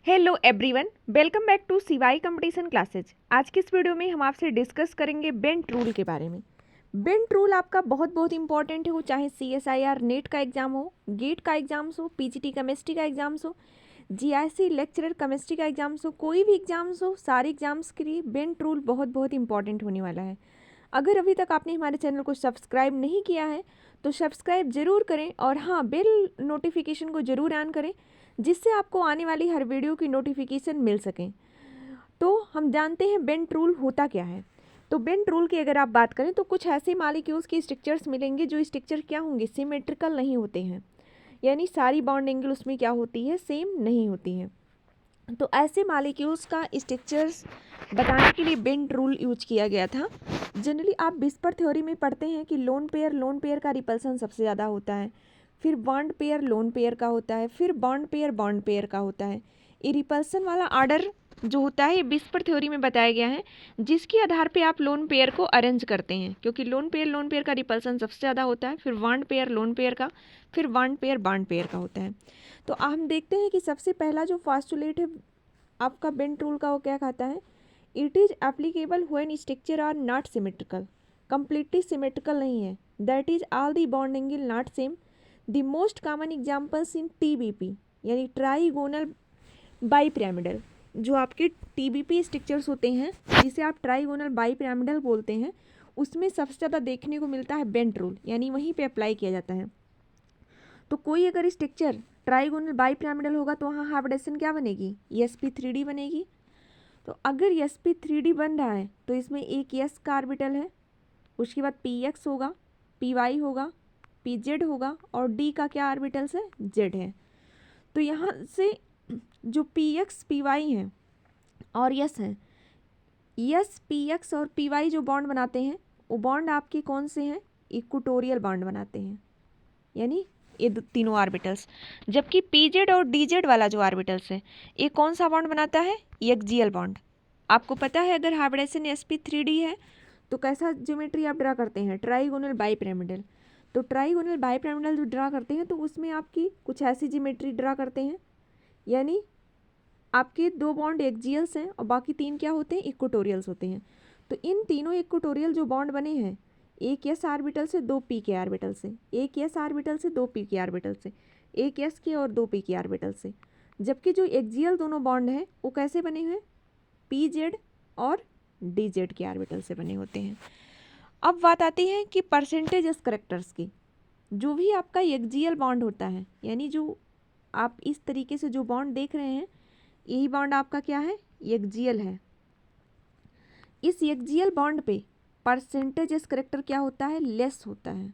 Hello everyone, welcome back to CY competition classes. आज की इस वीडियो में हम आपसे डिस्कस करेंगे बेंट रूल के बारे में। बेंट रूल आपका बहुत इंपॉर्टेंट है, वो चाहे CSIR नेट का एग्जाम हो, गेट का एग्जाम्स हो, PGT केमिस्ट्री का एग्जाम्स हो, GIC लेक्चरर केमिस्ट्री का एग्जाम्स हो, कोई भी एग्जाम्स हो, सारे एग्जाम्स के लिए बेंट रूल बहुत इंपॉर्टेंट होने वाला है। अगर अभी तक आपने हमारे चैनल को सब्सक्राइब नहीं किया है तो सब्सक्राइब ज़रूर करें और हाँ, बेल नोटिफिकेशन को ज़रूर ऑन करें जिससे आपको आने वाली हर वीडियो की नोटिफिकेशन मिल सके। तो हम जानते हैं बेंट रूल होता क्या है। तो बेंट रूल की अगर आप बात करें तो कुछ ऐसे मॉलिक्यूल्स के स्ट्रक्चर्स मिलेंगे जो स्ट्रक्चर क्या होंगे, सिमेट्रिकल नहीं होते हैं, यानी सारी बॉन्ड एंगल उसमें क्या होती है, सेम नहीं होती है। तो ऐसे मॉलिक्यूल्स का स्ट्रक्चर्स बताने के लिए बेंट रूल यूज किया गया था। जनरली आप विस्पर थ्योरी में पढ़ते हैं कि लोन पेयर का रिपल्सन सबसे ज़्यादा होता है, फिर बॉन्ड पेयर लोन पेयर का होता है, फिर बॉन्ड पेयर का होता है। ये रिपल्सन वाला ऑर्डर जो होता है ये विस्पर थ्योरी में बताया गया है, जिसके आधार पे आप लोन पेयर को अरेंज करते हैं, क्योंकि लोन पेयर का रिपल्सन सबसे ज़्यादा होता है, फिर बॉन्ड पेयर लोन पेयर का, फिर बॉन्ड पेयर का होता है। तो हम देखते हैं कि सबसे पहला जो फास्टुलेट है आपका बेंट रूल का, वो क्या कहता है, it is applicable when structure are not symmetrical, completely symmetrical नहीं है, that is all the bond angle not same. The most common examples in TBP यानी ट्राइगोनल बाईपिरामिडल, जो आपके TBP स्ट्रक्चर्स होते हैं जिसे आप ट्राइगोनल बाईपिरामिडल बोलते हैं, उसमें सबसे ज़्यादा देखने को मिलता है बेंट रूल, यानी वहीं पे अप्लाई किया जाता है। तो कोई अगर स्ट्रक्चर ट्राइगोनल बाईपिरामिडल होगा तो वहाँ हाइब्रिडेशन क्या बनेगी, sp3d बनेगी। तो अगर sp3d बन रहा है तो इसमें एक s का ऑर्बिटल है, उसके बाद px होगा, py होगा, pz होगा और d का क्या ऑर्बिटल्स है, z है। तो यहाँ से जो px py हैं और s हैं, s px और py जो बॉन्ड बनाते हैं वो बॉन्ड आपके कौन से हैं, इक्वेटोरियल बॉन्ड बनाते हैं, यानी ये तीनों ऑर्बिटल्स। जबकि pz और dz वाला जो ऑर्बिटल्स है ये कौन सा बॉन्ड बनाता है, एक्सियल बॉन्ड। आपको पता है अगर हाइब्रिडेशन sp3d है तो कैसा ज्योमेट्री आप ड्रा करते हैं, ट्राइगोनल बाईपिरामिडल। तो ट्राइगोनल बाईपिरामिडल जो ड्रा करते हैं तो उसमें आपकी कुछ ऐसी ज्योमेट्री ड्रा करते हैं, यानी आपके दो बॉन्ड एक्सियल्स हैं और बाकी तीन क्या होते हैं, इक्वेटोरियल्स होते हैं। तो इन तीनों इक्वेटोरियल जो बॉन्ड बने हैं, एक s ऑर्बिटल से दो p के ऑर्बिटल से, एक s ऑर्बिटल से दो p के ऑर्बिटल से, एक s के और दो p के ऑर्बिटल से। जबकि जो एक्सियल दोनों बॉन्ड हैं वो कैसे बने हुए हैं, pz और dz के ऑर्बिटल से बने होते हैं। अब बात आती है कि परसेंटेज करैक्टर्स की। जो भी आपका एक्सियल बॉन्ड होता है, यानी जो आप इस तरीके से जो बॉन्ड देख रहे हैं, यही बॉन्ड आपका क्या है, एक्सियल है। इस एक्सियल बॉन्ड पे परसेंटेज करैक्टर क्या होता है, लेस होता है।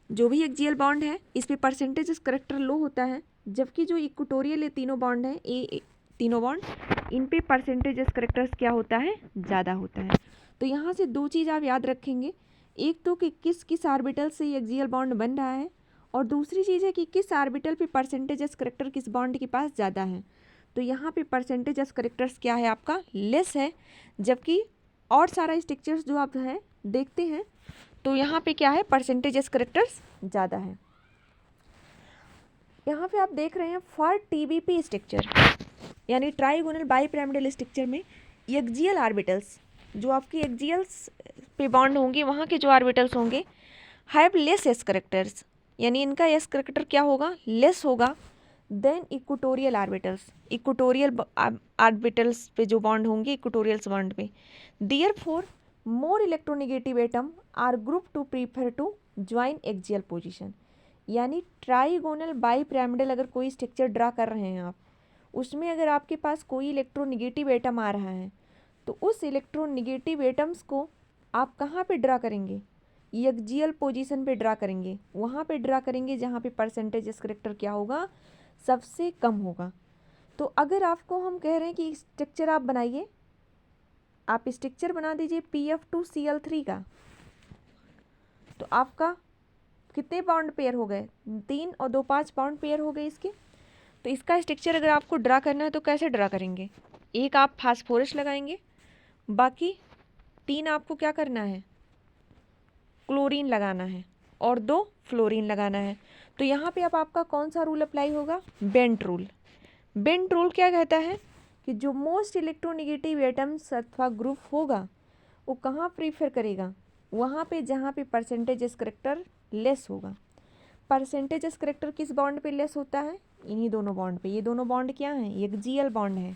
जो भी एक्सियल बॉन्ड है इस पे परसेंटेज करैक्टर लो होता है, जबकि जो इक्वेटोरियल ये तीनों बॉन्ड है, ये तीनों बॉन्ड, इन पे परसेंटेज करैक्टर्स क्या होता है, ज़्यादा होता है। तो यहाँ से दो चीज़ आप याद रखेंगे, एक तो कि किस किस ऑर्बिटल से ये एक्सियल बॉन्ड बन रहा है, और दूसरी चीज़ है कि किस ऑर्बिटल पे परसेंटेज करैक्टर किस बॉन्ड के पास ज़्यादा है। तो यहाँ पे परसेंटेज करैक्टर्स क्या है आपका, लेस है, जबकि और सारा स्ट्रक्चर्स जो आप है देखते हैं तो यहाँ पे क्या है, परसेंटेज करैक्टर्स ज़्यादा है। यहाँ पे आप देख रहे हैं फॉर TBP स्ट्रक्चर यानी ट्राइगोनल बाईपिरामिडल स्ट्रक्चर में एक्सियल ऑर्बिटल्स, जो आपकी एक्सियल्स पे बॉन्ड होंगे वहाँ के जो ऑर्बिटल्स होंगे, हैव लेस s करैक्टर्स, यानी इनका s करैक्टर क्या होगा, लेस होगा then equatorial orbitals. Equatorial orbitals पे जो बॉन्ड होंगे, इक्वेटोरियल्स बॉन्ड पे, therefore more electronegative atom or group to prefer to join axial position. यानी ट्राइगोनल बाईपिरामिडल अगर कोई स्ट्रक्चर ड्रा कर रहे हैं आप, उसमें अगर आपके पास कोई इलेक्ट्रोनेगेटिव एटम आ रहा है तो उस इलेक्ट्रोनेगेटिव एटम्स को आप कहाँ पे ड्रा करेंगे, एक्सियल पोजीशन पे ड्रा करेंगे, वहाँ पे ड्रा करेंगे जहाँ पे परसेंटेज करैक्टर क्या होगा, सबसे कम होगा। तो अगर आपको हम कह रहे हैं कि स्ट्रक्चर आप बनाइए, आप स्ट्रक्चर बना दीजिए PF2Cl3 का, तो आपका कितने बॉन्ड पेयर हो गए, 3 और 2 5 बॉन्ड पेयर हो गए इसके। तो इसका स्ट्रक्चर अगर आपको ड्रा करना है तो कैसे ड्रा करेंगे, एक आप फास्फोरस लगाएंगे, बाकी 3 आपको क्या करना है, क्लोरीन लगाना है और 2 फ्लोरीन लगाना है। तो यहाँ पे अब आपका कौन सा रूल अप्लाई होगा, बेंट रूल। बेंट रूल क्या कहता है कि जो मोस्ट इलेक्ट्रोनेगेटिव एटम्स अथवा ग्रुप होगा वो कहाँ प्रीफर करेगा, वहाँ पे जहाँ पे परसेंटेज करेक्टर लेस होगा। परसेंटेज करेक्टर किस बॉन्ड पे लेस होता है, इन्हीं दोनों बॉन्ड पे। ये दोनों बॉन्ड क्या हैं, एक जीएल बॉन्ड है,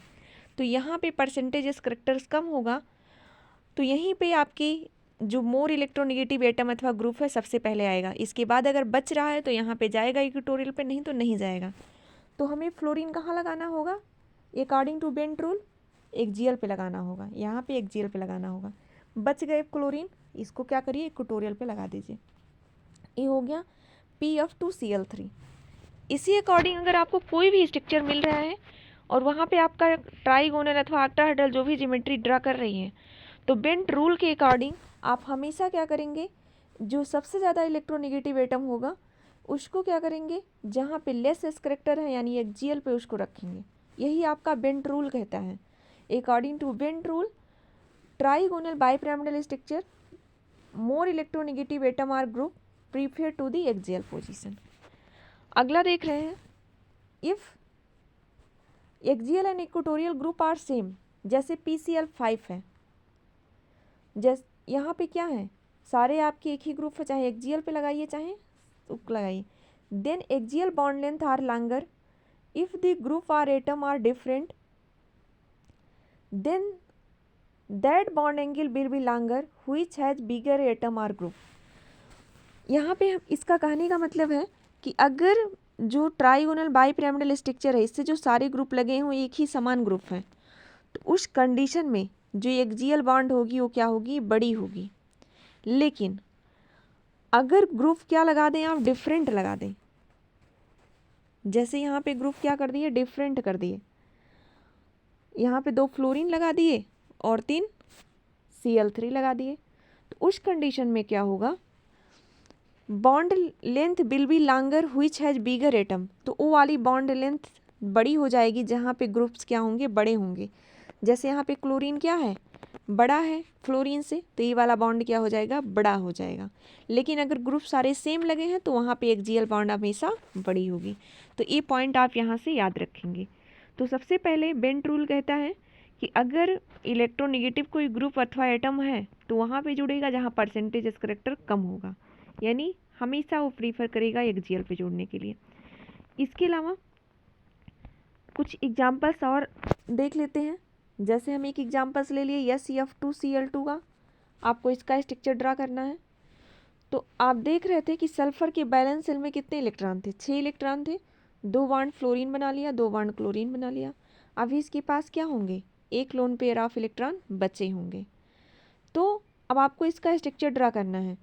तो यहाँ पे परसेंटेज करेक्टर्स कम होगा, तो यहीं पे आपकी जो मोर इलेक्ट्रोनेगेटिव एटम अथवा ग्रुप है सबसे पहले आएगा। इसके बाद अगर बच रहा है तो यहाँ पे जाएगा इक्वेटोरियल पे, नहीं तो नहीं जाएगा। तो हमें फ्लोरीन कहाँ लगाना होगा, अकॉर्डिंग टू बेंट रूल एक जीएल पे लगाना होगा, यहाँ पे एक जीएल पे लगाना होगा। बच गए क्लोरीन, इसको क्या करिए इक्वेटोरियल पे लगा दीजिए। ये हो गया PF2Cl3। इसी अकॉर्डिंग अगर आपको कोई भी स्ट्रक्चर मिल रहा है और वहाँ पे आपका ट्राइगोनल अथवा ऑक्टाहेड्रल जो भी ज्योमेट्री ड्रा कर रही है, तो बेंट रूल के अकॉर्डिंग आप हमेशा क्या करेंगे, जो सबसे ज़्यादा इलेक्ट्रोनेगेटिव एटम होगा उसको क्या करेंगे, जहाँ पे लेस एस करेक्टर है यानी एक जीएल पे उसको रखेंगे। यही आपका बेंट रूल कहता है। According to Bent rule trigonal bipyramidal structure more electronegative atom or group prefer to the axial position. अगला देख रहे हैं, if axial and equatorial group are same, जैसे PCl5 है, यहाँ पे क्या है, सारे आपके एक ही ग्रुप है, चाहे एक्सियल पे लगाइए चाहे लगाइए। Then axial bond length are longer if the group or atom are different, then that bond angle will be longer which has bigger atom or group. यहाँ पे इसका कहने का मतलब है कि अगर जो ट्राइगोनल बाइपिरामिडल स्ट्रक्चर है इससे जो सारे ग्रुप लगे हुए एक ही समान ग्रुप हैं, तो उस कंडीशन में जो एक्सियल बॉन्ड होगी वो क्या होगी, बड़ी होगी। लेकिन अगर ग्रुप क्या लगा दें आप, डिफरेंट लगा दें, जैसे यहाँ पे ग्रुप क्या कर दिए, डिफरेंट कर दिए, यहाँ पे 2 फ्लोरीन लगा दिए और 3 Cl3 लगा दिए, तो उस कंडीशन में क्या होगा, bond length will be longer which has bigger atom, तो वो वाली बॉन्ड लेंथ बड़ी हो जाएगी जहाँ पे ग्रुप्स क्या होंगे, बड़े होंगे। जैसे यहाँ पे क्लोरीन क्या है, बड़ा है फ्लोरीन से, तो ये वाला बॉन्ड क्या हो जाएगा, बड़ा हो जाएगा। लेकिन अगर ग्रुप सारे सेम लगे हैं तो वहाँ पे एक्सियल बॉन्ड हमेशा बड़ी होगी। तो ये पॉइंट आप यहाँ से याद रखेंगे। तो सबसे पहले बेंट रूल कहता है कि अगर इलेक्ट्रोनेगेटिव कोई ग्रुप अथवा एटम है तो वहाँ पे जुड़ेगा जहाँ परसेंटेज करेक्टर कम होगा, यानी हमेशा वो प्रीफर करेगा एक्सियल पे जोड़ने के लिए। इसके अलावा कुछ एग्जांपल्स और देख लेते हैं। जैसे हम एक एग्जांपल्स ले लिए SCF2Cl2 का, आपको इसका स्ट्रक्चर ड्रा करना है। तो आप देख रहे थे कि सल्फर के बैलेंस सेल में कितने इलेक्ट्रॉन थे, 6 इलेक्ट्रॉन थे, 2 बॉन्ड फ्लोरीन बना लिया, 2 बॉन्ड क्लोरीन बना लिया। अभी इसके पास क्या होंगे, एक लोन पेयर ऑफ इलेक्ट्रॉन बचे होंगे। तो अब आपको इसका स्ट्रक्चर ड्रा करना है।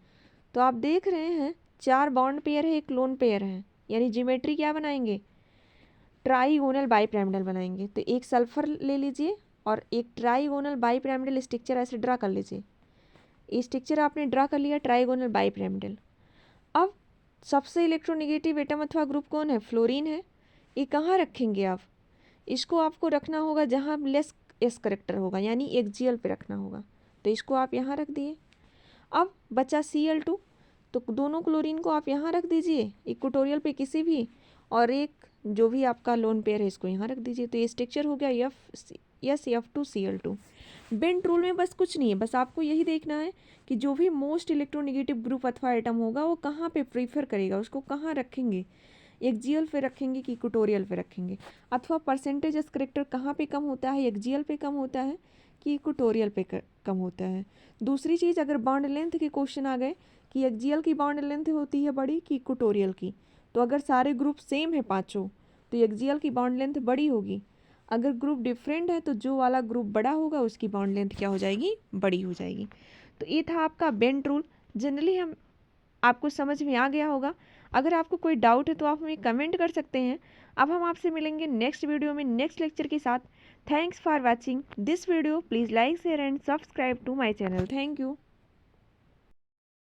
तो आप देख रहे हैं 4 बॉन्ड पेयर है, एक लोन पेयर है, यानी ज्योमेट्री क्या बनाएंगे, ट्राइगोनल बाइपिरामिडल बनाएंगे। तो एक सल्फर ले लीजिए और एक ट्राइगोनल बाइपिरामिडल स्ट्रक्चर ऐसे ड्रा कर लीजिए। ये स्ट्रक्चर आपने ड्रा कर लिया ट्राइगोनल बाइपिरामिडल। अब सबसे इलेक्ट्रोनेगेटिव एटम अथवा ग्रुप कौन है, फ्लोरीन है। ये कहाँ रखेंगे आप, इसको आपको रखना होगा जहाँ लेस एस करेक्टर होगा, यानी एक्सियल पे रखना होगा। तो इसको आप यहाँ रख दिए। अब बचा Cl2, तो दोनों क्लोरीन को आप यहाँ रख दीजिए इक्वेटोरियल पे किसी भी, और एक जो भी आपका लोन पेयर है इसको यहाँ रख दीजिए। तो ये स्ट्रक्चर हो गया SCF2Cl2। बेंट रूल में बस कुछ नहीं है, बस आपको यही देखना है कि जो भी मोस्ट इलेक्ट्रोनेगेटिव ग्रुप अथवा एटम होगा वो कहाँ पे प्रीफर करेगा, उसको कहाँ रखेंगे, एक्सियल पे रखेंगे कि इक्वेटोरियल पे रखेंगे, अथवा परसेंटेज करेक्टर कहाँ पे कम होता है, एक्सियल पे कम होता है कि इक्वेटोरियल पे कम होता है। दूसरी चीज़, अगर बॉन्ड लेंथ के क्वेश्चन आ गए कि एक्सियल की बॉन्ड लेंथ होती है बड़ी कि इक्वेटोरियल की, तो अगर सारे ग्रुप सेम है पाँचों तो एक्सियल की बॉन्ड लेंथ बड़ी होगी। अगर ग्रुप डिफरेंट है तो जो वाला ग्रुप बड़ा होगा उसकी बॉन्ड लेंथ क्या हो जाएगी, बड़ी हो जाएगी। तो ये था आपका बेंट रूल। जनरली हम आपको समझ में आ गया होगा। अगर आपको कोई डाउट है तो आप हमें कमेंट कर सकते हैं। अब हम आपसे मिलेंगे नेक्स्ट वीडियो में नेक्स्ट लेक्चर के साथ। Thanks for watching this video. Please like share and subscribe to my channel. Thank you.